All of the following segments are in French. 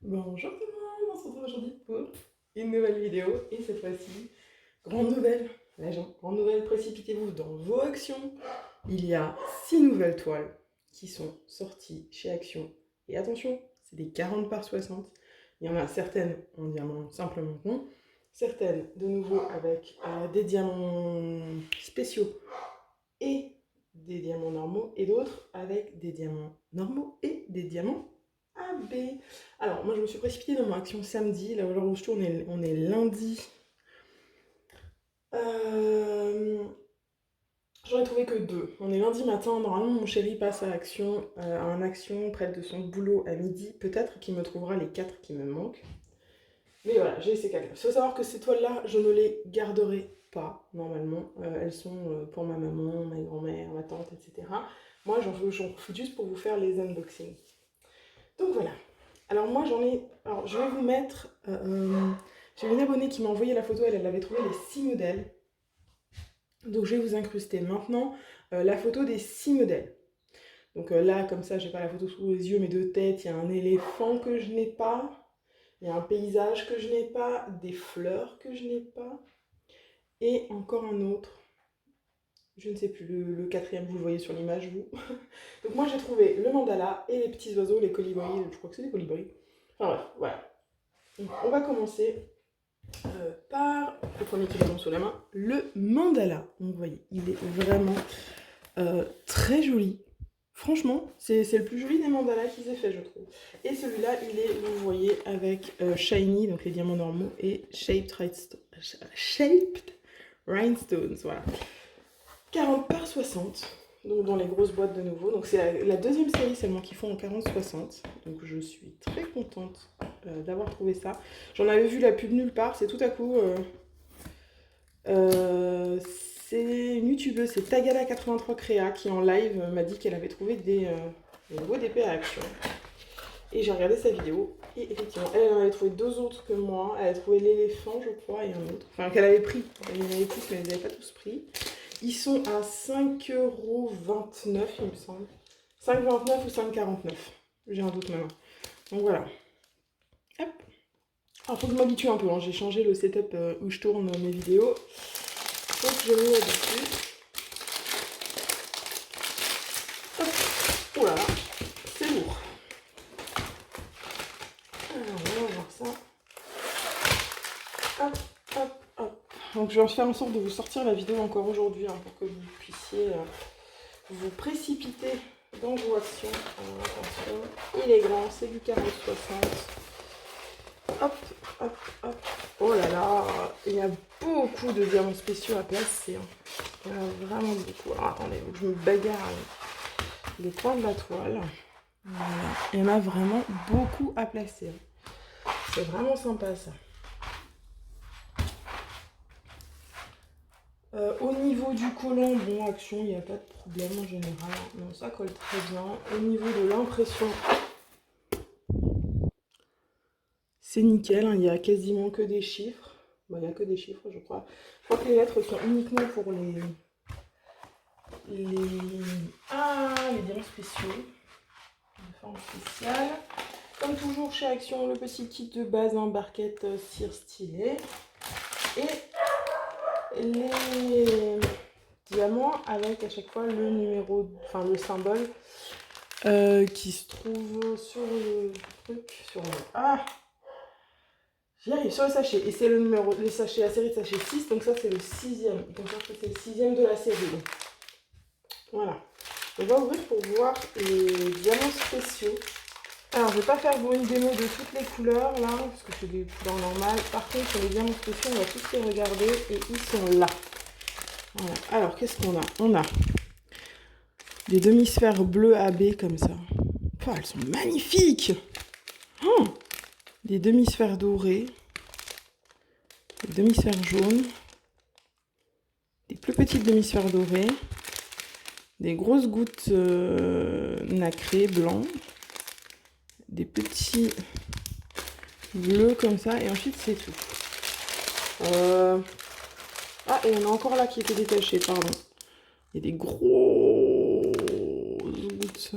Bonjour tout le monde, on se retrouve aujourd'hui pour une nouvelle vidéo et cette fois-ci, grande nouvelle, les gens, grande nouvelle, précipitez-vous dans vos actions. Il y a 6 nouvelles toiles qui sont sorties chez Action et attention, c'est des 40 par 60. Il y en a certaines en diamant simplement rond, certaines de nouveau avec des diamants spéciaux et des diamants normaux et d'autres avec des diamants normaux et des diamants AB. Alors, moi, je me suis précipitée dans mon action samedi. Là, aujourd'hui, on est lundi. Euh, J'en ai trouvé que deux. On est lundi matin. Normalement, mon chéri passe à action, à un action près de son boulot à midi. Peut-être qu'il me trouvera les 4 qui me manquent. Mais voilà, j'ai ces 4. Il faut savoir que ces toiles-là, je ne les garderai pas, normalement. Elles sont pour ma maman, ma grand-mère, ma tante, etc. Moi, j'en profite juste pour vous faire les unboxings. Donc voilà. Alors moi j'en ai... Alors je vais vous mettre... j'ai une abonnée qui m'a envoyé la photo, elle avait trouvé les 6 modèles. Donc je vais vous incruster maintenant la photo des 6 modèles. Donc là comme ça j'ai pas la photo sous les yeux mais de tête, il y a un éléphant que je n'ai pas. Il y a un paysage que je n'ai pas, des fleurs que je n'ai pas. Et encore un autre. Je ne sais plus, le quatrième, vous le voyez sur l'image, vous. Donc moi j'ai trouvé le mandala et les petits oiseaux, les colibris, je crois que c'est des colibris. Enfin bref, voilà. Donc, on va commencer par le premier qui est sous la main, le mandala. Donc vous voyez, il est vraiment très joli. Franchement, c'est le plus joli des mandalas qu'ils aient fait, je trouve. Et celui-là, il est, vous voyez, avec shiny, donc les diamants normaux, et shaped rhinestones, voilà. 40 par 60, donc dans les grosses boîtes de nouveau. Donc c'est la deuxième série seulement qu'ils font en 40-60. Donc je suis très contente d'avoir trouvé ça. J'en avais vu la pub nulle part, c'est tout à coup... c'est une youtubeuse, c'est Tagala83 Créa qui en live m'a dit qu'elle avait trouvé des nouveaux DP à Action. Et j'ai regardé sa vidéo et effectivement, elle en avait trouvé deux autres que moi. Elle a trouvé l'éléphant, je crois, et un autre. Enfin, qu'elle avait pris. Elle en avait plus, mais elle les avait pas tous pris. Ils sont à 5,29 €, il me semble. 5,29 ou 5,49. J'ai un doute maintenant. Donc voilà. Hop. Alors, faut que je m'habitue un peu. Hein. J'ai changé le setup où je tourne mes vidéos. Donc je mets là-dessus. Hop. Oh là là. C'est lourd. Alors, on va voir ça. Hop, hop, hop. Donc je vais faire en sorte de vous sortir la vidéo encore aujourd'hui hein, pour que vous puissiez vous précipiter dans vos actions. Alors, attention, il est grand, c'est du 40-60. Hop, hop, hop. Oh là là, il y a beaucoup de diamants spéciaux à placer. Hein. Il y en a vraiment beaucoup. Alors attendez, faut que je me bagarre les coins de la toile. Voilà. Il y en a vraiment beaucoup à placer. C'est vraiment sympa ça. Au niveau du collant, bon, Action, il n'y a pas de problème en général. Non, ça colle très bien. Au niveau de l'impression, c'est nickel. Hein, il n'y a quasiment que des chiffres. Bon, il n'y a que des chiffres, je crois. Je crois que les lettres sont uniquement pour les diamants spéciaux. De forme spéciale. Comme toujours chez Action, le petit kit de base en barquette cire stylée. Et les diamants avec à chaque fois le numéro, enfin le symbole qui se trouve sur le truc, sur le... Ah, j'y arrive, sur le sachet. Et c'est le numéro, les sachets, la série de sachets 6, donc ça c'est le 6e. Donc ça c'est le 6e de la série. Voilà. On va ouvrir pour voir les diamants spéciaux. Alors je vais pas faire vous une démo de toutes les couleurs là, parce que c'est des couleurs normales. Par contre sur les diamants spéciaux, on va tous les regarder et ils sont là. Voilà. Alors qu'est-ce qu'on a? On a des demi-sphères bleues AB comme ça. Oh, elles sont magnifiques! Oh, des demi-sphères dorées. Des demi-sphères jaunes. Des plus petites demi-sphères dorées. Des grosses gouttes nacrées, blancs. Des petits bleus comme ça. Et ensuite, c'est tout. Ah, et il y en a encore là qui étaient détachés, pardon. Il y a des grosses gouttes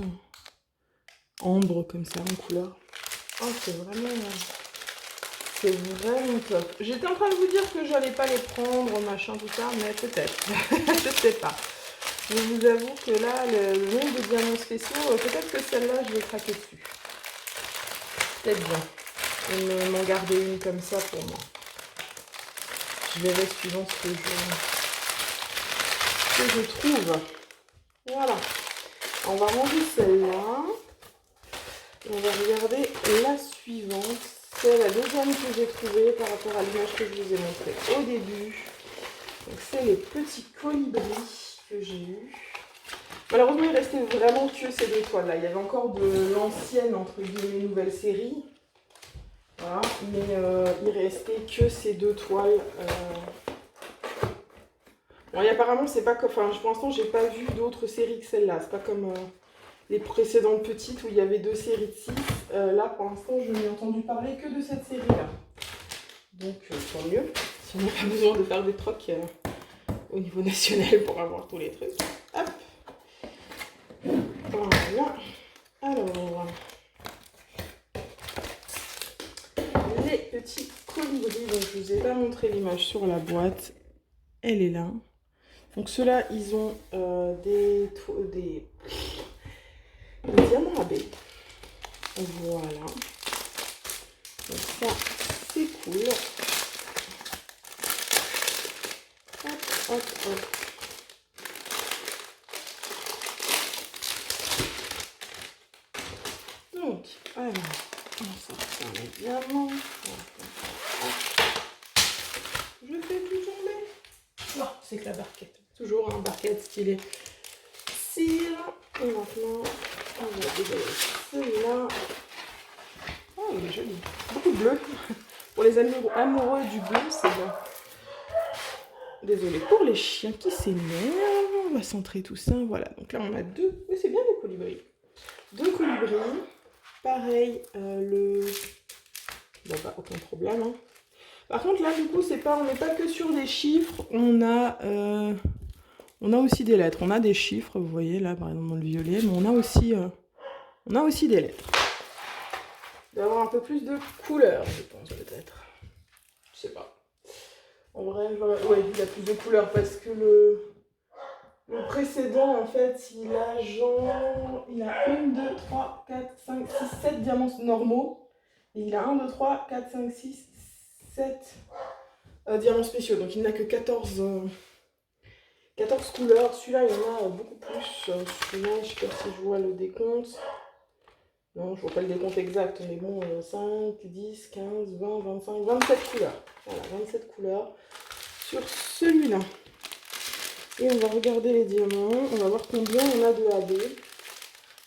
ambre comme ça, en couleur. Oh, c'est vraiment top. J'étais en train de vous dire que j'allais pas les prendre, machin, tout ça, mais peut-être. Je sais pas. Je vous avoue que là, le nombre de diamants spéciaux, peut-être que celle-là, je vais craquer dessus. Peut-être bien. Et m'en garder une comme ça pour moi. Je verrai suivant ce que je trouve. Voilà. On va ranger celle-là. On va regarder la suivante. C'est la deuxième que j'ai trouvée par rapport à l'image que je vous ai montrée au début. Donc c'est les petits colibris que j'ai eus. Malheureusement, il restait vraiment que ces deux toiles là. Il y avait encore de l'ancienne, entre guillemets, nouvelle série. Voilà. Mais il restait que ces deux toiles. Bon, et apparemment, c'est pas comme. Enfin, pour l'instant, j'ai pas vu d'autres séries que celle-là. C'est pas comme les précédentes petites où il y avait 2 séries de 6. Là, pour l'instant, je n'ai entendu parler que de cette série-là. Donc, tant mieux. Si on n'a pas besoin de faire des trocs au niveau national pour avoir tous les trucs. Hop. Voilà. Alors, les petits colibris. Donc, je vous ai pas montré l'image sur la boîte. Elle est là. Donc, ceux-là, ils ont des diamants AB. Voilà. Donc, ça, c'est cool. Hop, hop, hop. Donc, alors, on sort les diamants. Je fais tout tomber. Oh, c'est que la barquette. Toujours un barquette stylé cire. Et maintenant, on va dégager celui-là. Oh, il est joli. Beaucoup de bleu. Pour les amoureux du bleu, c'est bien. Désolée pour les chiens qui s'énervent. On va centrer tout ça. Voilà. Donc là, on a 2. Oui, c'est bien des colibris. 2 colibris. Pareil, Bon, bah, aucun problème. Hein. Par contre, là, du coup, on n'est pas que sur des chiffres. On a aussi des lettres. On a des chiffres, vous voyez, là, par exemple, dans le violet. Mais on a aussi des lettres. Il doit y avoir un peu plus de couleurs, je pense, peut-être. Je sais pas. En vrai, ouais, il y a plus de couleurs parce que le précédent, en fait, il a 1, 2, 3, 4, 5, 6, 7 diamants normaux. Et il a 1, 2, 3, 4, 5, 6, 7 diamants spéciaux. Donc il n'a que 14 couleurs. Celui-là, il y en a beaucoup plus. Celui-là, je ne sais pas si je vois le décompte. Non, je ne vois pas le décompte exact. Mais bon, 5, 10, 15, 20, 25, 27 couleurs. Voilà, 27 couleurs sur celui-là. Et on va regarder les diamants. On va voir combien on a de AB.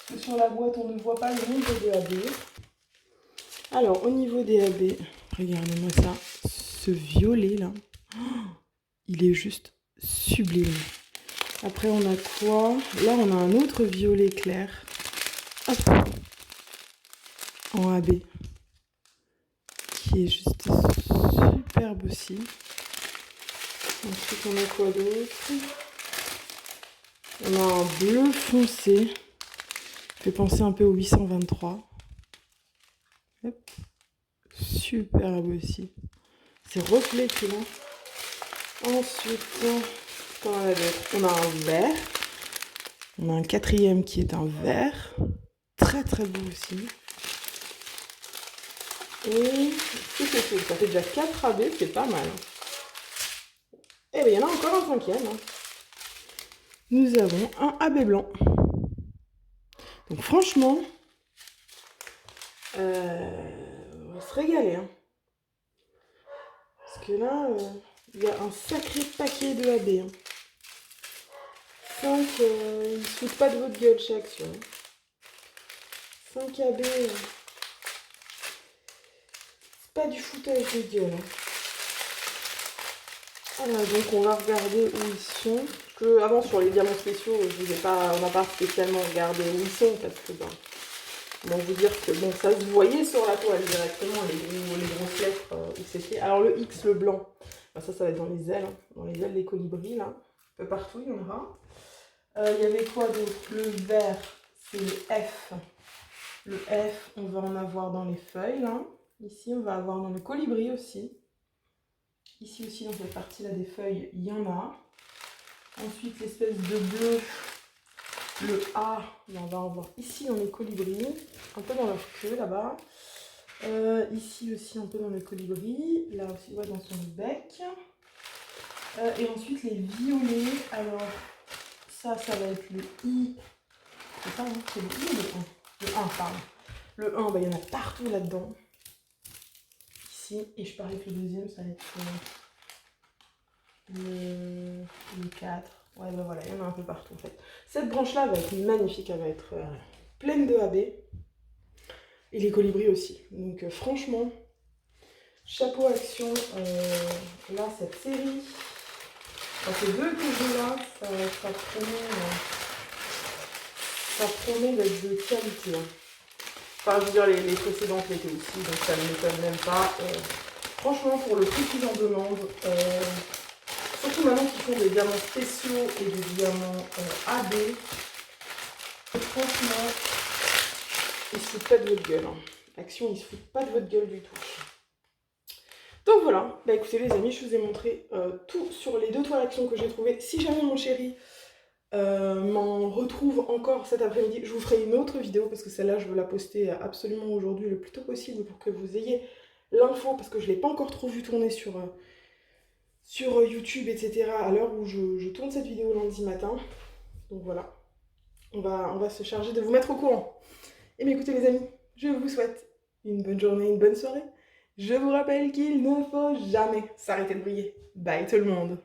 Parce que sur la boîte, on ne voit pas le nombre de AB. Alors, au niveau des AB, regardez-moi ça. Ce violet là, il est juste sublime. Après, on a quoi? Là, on a un autre violet clair. Hop. En AB. Qui est juste superbe aussi. Ensuite, on a quoi d'autre? On a un bleu foncé. Fait penser un peu au 823. Hop. Superbe aussi. C'est reflet que là. Ensuite, on a d'autres. On a un vert. On a un 4e qui est un vert. Très très beau aussi. Et ça fait déjà 4 AB, c'est pas mal. Et bien il y en a encore un 5e. Hein. Nous avons un AB blanc. Donc franchement, on va se régaler. Hein. Parce que là, il y a un sacré paquet de AB. Hein. 5, ils ne se foutent pas de votre gueule chez Action. 5 AB, c'est pas du foutage de gueule. Hein. Voilà, donc on va regarder où ils sont. Parce que avant sur les diamants spéciaux, on n'a pas spécialement regardé où ils sont parce que comment vous dire que bon, ça se voyait sur la toile directement les grosses lettres où c'était. Alors le X, le blanc, ben ça va être dans les ailes, hein, dans les ailes des colibris là, un peu partout il y en aura. Il y avait quoi d'autre? Le vert, c'est le F. Le F, on va en avoir dans les feuilles, là. Ici, on va avoir dans le colibri aussi. Ici aussi, dans cette partie-là des feuilles, il y en a. Ensuite, l'espèce de bleu, le A, on va en voir ici dans les colibris, un peu dans leur queue, là-bas. Ici aussi, un peu dans le colibri. Là aussi, ouais, dans son bec. Et ensuite, les violets. Alors, ça va être le I. C'est ça, hein? C'est le I ou le 1? Le 1, pardon. Le 1, bah, il y en a partout là-dedans. Ici. Et je parie que le deuxième, ça va être le 4. Ouais, bah voilà, il y en a un peu partout en fait. Cette branche-là va être magnifique, elle va être pleine de AB. Et les colibris aussi. Donc franchement, chapeau Action. Là, cette série, enfin, ces deux que j'ai là, ça promet d'être de qualité. Hein. Enfin, je veux dire, les précédentes l'étaient aussi, donc ça ne m'étonne même pas. Franchement, pour le prix qu'ils en demandent, surtout maintenant qu'ils font des diamants spéciaux et des diamants AB, franchement, ils se foutent pas de votre gueule. Hein. Action, ils se foutent pas de votre gueule du tout. Donc voilà, bah écoutez les amis, je vous ai montré tout sur les deux toiles Action que j'ai trouvées. Si jamais mon chéri m'en retrouve encore cet après-midi, je vous ferai une autre vidéo parce que celle-là, je veux la poster absolument aujourd'hui le plus tôt possible pour que vous ayez l'info parce que je ne l'ai pas encore trop vu tourner sur YouTube, etc. à l'heure où je tourne cette vidéo lundi matin. Donc voilà, on va se charger de vous mettre au courant. Et bien écoutez les amis, je vous souhaite une bonne journée, une bonne soirée. Je vous rappelle qu'il ne faut jamais s'arrêter de briller. Bye tout le monde.